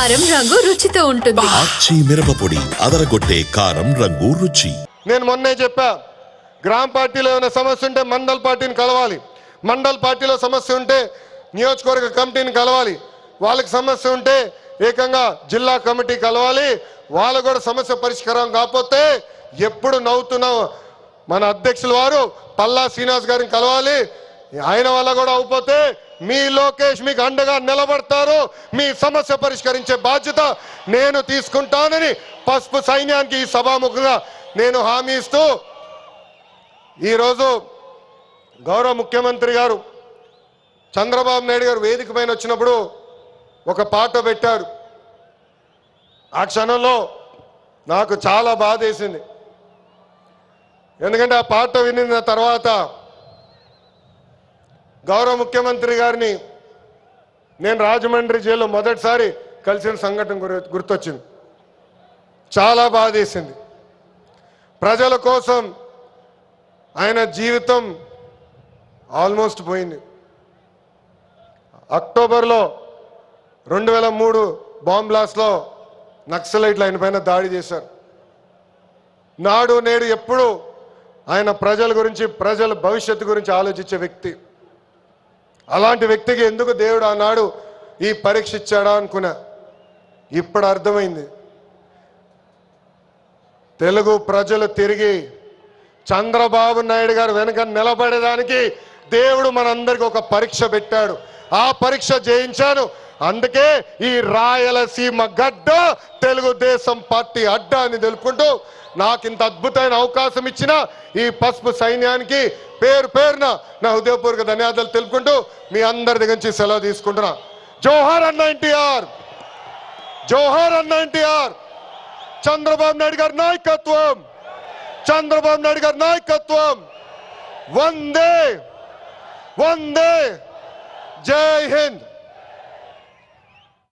కారం రంగు రుచితో ఉంటుంది. ఆచి మిరపపొడి అదరగొట్టే కారం రంగు రుచి. నేను మొన్నే చెప్పా, గ్రామ పార్టీలో ఏమైనా సమస్య ఉంటే మండల్ పార్టీని కలవాలి, మండల్ పార్టీలో సమస్య ఉంటే నియోజకవర్గ కమిటీని కలవాలి, వాళ్ళకి సమస్య ఉంటే ఏకంగా జిల్లా కమిటీ కలవాలి, వాళ్ళ కూడా సమస్య పరిష్కారం కాకపోతే ఎప్పుడు నవ్వుతున్నావు మన అధ్యక్షుల వారు పల్లా శ్రీనివాస్ గారిని కలవాలి, ఆయన వల్ల కూడా అయిపోతే మీ లోకేష్ మీకు అండగా నిలబడతారు, మీ సమస్య పరిష్కరించే బాధ్యత నేను తీసుకుంటానని పసుపు సైన్యానికి ఈ సభాముఖంగా నేను హామీ ఇస్తూ, ఈరోజు గౌరవ ముఖ్యమంత్రి గారు చంద్రబాబు నాయుడు గారు వేదిక పైన వచ్చినప్పుడు ఒక పాట పెట్టారు. ఆ క్షణంలో నాకు చాలా బాధ వేసింది. ఎందుకంటే ఆ పాట వినిన తర్వాత గౌరవ ముఖ్యమంత్రి గారిని నేను రాజమండ్రి జైల్లో మొదటిసారి కలిసిన సంఘటన గుర్తొచ్చింది. చాలా బాధ వేసింది. ప్రజల కోసం ఆయన జీవితం ఆల్మోస్ట్ పోయింది. అక్టోబర్లో 2003 బాంబ్ బ్లాస్ట్లో నక్సలైట్లు ఆయన పైన దాడి చేశారు. నాడు నేడు ఎప్పుడు ఆయన ప్రజల గురించి, ప్రజల భవిష్యత్తు గురించి ఆలోచించే వ్యక్తి. అలాంటి వ్యక్తికి ఎందుకు దేవుడు ఆనాడు ఈ పరీక్ష ఇచ్చాడా అనుకున్నా. ఇప్పుడు అర్థమైంది. తెలుగు ప్రజలు తిరిగి చంద్రబాబు నాయుడు గారు వెనక నిలబడేదానికి దేవుడు మనందరికి ఒక పరీక్ష పెట్టాడు. ఆ పరీక్ష జయించాను. అందుకే ఈ రాయలసీమ గడ్డ తెలుగుదేశం పార్టీ అడ్డా అని తెలుపుకుంటూ నాకు ఇంత అద్భుతమైన అవకాశం ఇచ్చిన ఈ పసుపు సైన్యానికి పేరు పేరున నా హృదయపూర్వక ధన్యవాదాలు తెలుపుకుంటూ మీ అందరి దగ్గర నుంచి సెలవు తీసుకుంటున్నా. జోహార్ అన్న ఎన్టీఆర్, జోహార్ అన్న ఎన్టీఆర్. చంద్రబాబు నాయుడు గారి నాయకత్వం, చంద్రబాబు నాయుడు గారి నాయకత్వం. వందే వందే, జై హింద్.